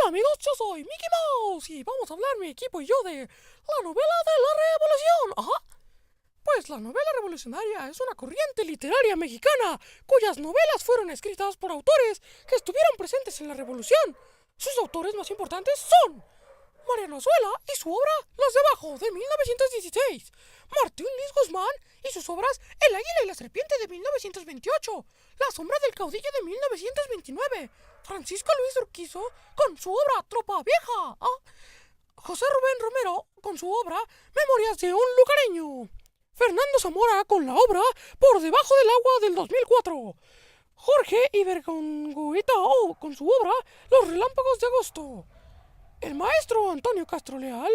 Hola amigos, yo soy Mickey Mouse y vamos a hablar mi equipo y yo de la novela de la Revolución. Ajá. Pues la novela revolucionaria es una corriente literaria mexicana cuyas novelas fueron escritas por autores que estuvieron presentes en la Revolución. Sus autores más importantes son Mariano Azuela y su obra Los de Abajo de 1916, Martín Luis Guzmán y sus obras El Águila y la Serpiente de 1928, La Sombra del Caudillo de 1929, Francisco Luis Urquizo con su obra Tropa Vieja, José Rubén Romero con su obra Memorias de un Lugareño, Fernando Zamora con la obra Por Debajo del Agua del 2004, Jorge Ibergongueta con su obra Los Relámpagos de Agosto. El maestro Antonio Castro Leal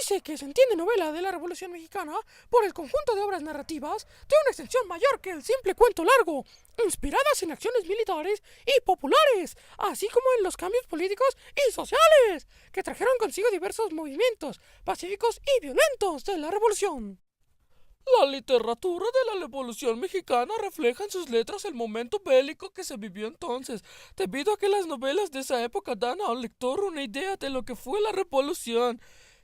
dice que se entiende novela de la Revolución Mexicana por el conjunto de obras narrativas de una extensión mayor que el simple cuento largo, inspiradas en acciones militares y populares, así como en los cambios políticos y sociales, que trajeron consigo diversos movimientos pacíficos y violentos de la Revolución. La literatura de la Revolución Mexicana refleja en sus letras el momento bélico que se vivió entonces, debido a que las novelas de esa época dan al lector una idea de lo que fue la Revolución.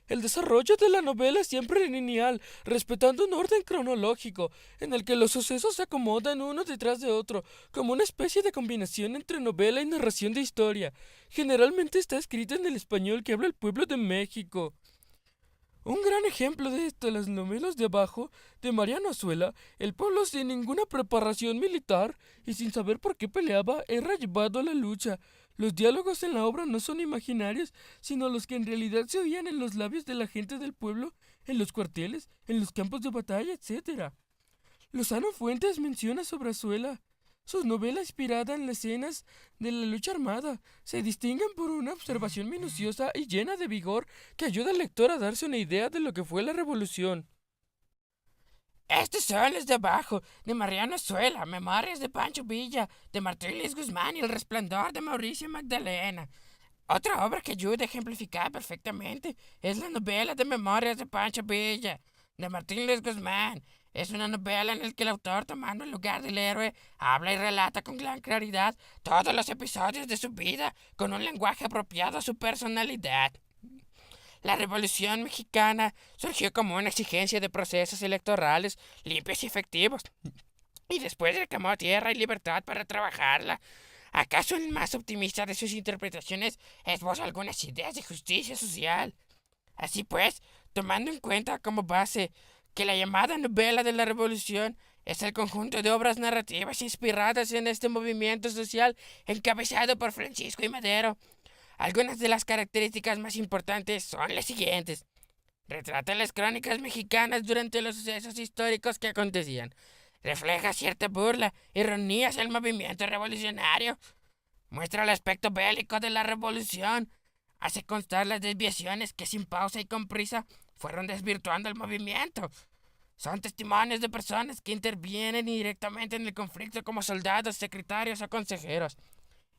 El desarrollo de la novela es siempre lineal, respetando un orden cronológico, en el que los sucesos se acomodan uno detrás de otro, como una especie de combinación entre novela y narración de historia. Generalmente está escrita en el español que habla el pueblo de México. Un gran ejemplo de esto, las novelas de abajo de Mariano Azuela, el pueblo sin ninguna preparación militar y sin saber por qué peleaba, era llevado a la lucha. Los diálogos en la obra no son imaginarios, sino los que en realidad se oían en los labios de la gente del pueblo, en los cuarteles, en los campos de batalla, etc. Lozano Fuentes menciona sobre Azuela. Sus novelas inspiradas en las escenas de la lucha armada se distinguen por una observación minuciosa y llena de vigor que ayuda al lector a darse una idea de lo que fue la revolución. Estos son los de abajo, de Mariano Azuela, Memorias de Pancho Villa, de Martín Luis Guzmán y El Resplandor de Mauricio Magdalena. Otra obra que ayuda a ejemplificar perfectamente es la novela de Memorias de Pancho Villa, de Martín Luis Guzmán. Es una novela en la que el autor, tomando el lugar del héroe, habla y relata con gran claridad todos los episodios de su vida, con un lenguaje apropiado a su personalidad. La Revolución Mexicana surgió como una exigencia de procesos electorales limpios y efectivos, y después reclamó tierra y libertad para trabajarla. ¿Acaso el más optimista de sus interpretaciones esboza algunas ideas de justicia social? Así pues, tomando en cuenta como base que la llamada novela de la Revolución es el conjunto de obras narrativas inspiradas en este movimiento social encabezado por Francisco I. Madero, algunas de las características más importantes son las siguientes. Retrata las crónicas mexicanas durante los sucesos históricos que acontecían. Refleja cierta burla, ironía hacia el movimiento revolucionario. Muestra el aspecto bélico de la revolución. Hace constar las desviaciones que sin pausa y con prisa fueron desvirtuando el movimiento. Son testimonios de personas que intervienen directamente en el conflicto como soldados, secretarios o consejeros.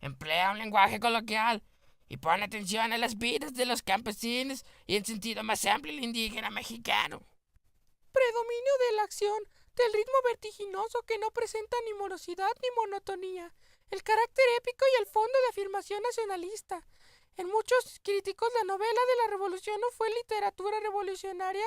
Emplea un lenguaje coloquial y pone atención a las vidas de los campesinos y en sentido más amplio el indígena mexicano. Predominio de la acción, del ritmo vertiginoso que no presenta ni morosidad ni monotonía, el carácter épico y el fondo de afirmación nacionalista. En muchos críticos la novela de la Revolución no fue literatura revolucionaria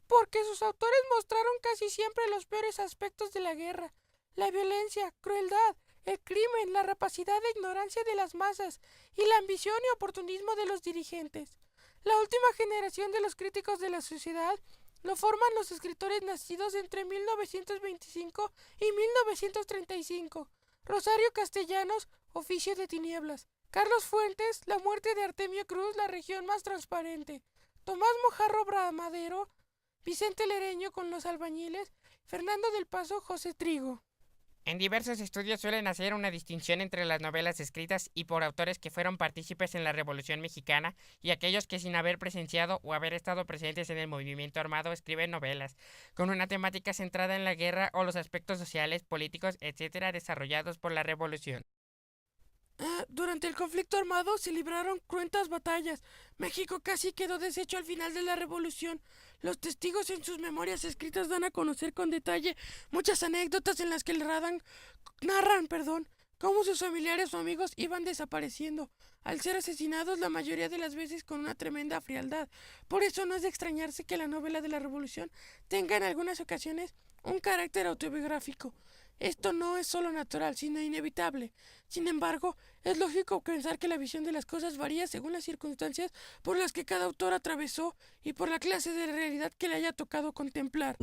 porque sus autores mostraron casi siempre los peores aspectos de la guerra, la violencia, crueldad, el crimen, la rapacidad e ignorancia de las masas y la ambición y oportunismo de los dirigentes. La última generación de los críticos de la sociedad lo forman los escritores nacidos entre 1925 y 1935. Rosario Castellanos, Oficio de Tinieblas. Carlos Fuentes, La muerte de Artemio Cruz, La región más transparente. Tomás Mojarro Bramadero, Vicente Lereño con Los albañiles. Fernando del Paso, José Trigo. En diversos estudios suelen hacer una distinción entre las novelas escritas y por autores que fueron partícipes en la Revolución Mexicana y aquellos que sin haber presenciado o haber estado presentes en el movimiento armado escriben novelas, con una temática centrada en la guerra o los aspectos sociales, políticos, etc. desarrollados por la Revolución. Durante el conflicto armado se libraron cruentas batallas. México casi quedó deshecho al final de la Revolución. Los testigos en sus memorias escritas dan a conocer con detalle muchas anécdotas en las que narran cómo sus familiares o amigos iban desapareciendo, al ser asesinados la mayoría de las veces con una tremenda frialdad. Por eso no es de extrañarse que la novela de la Revolución tenga en algunas ocasiones un carácter autobiográfico. Esto no es solo natural, sino inevitable. Sin embargo, es lógico pensar que la visión de las cosas varía según las circunstancias por las que cada autor atravesó y por la clase de realidad que le haya tocado contemplar.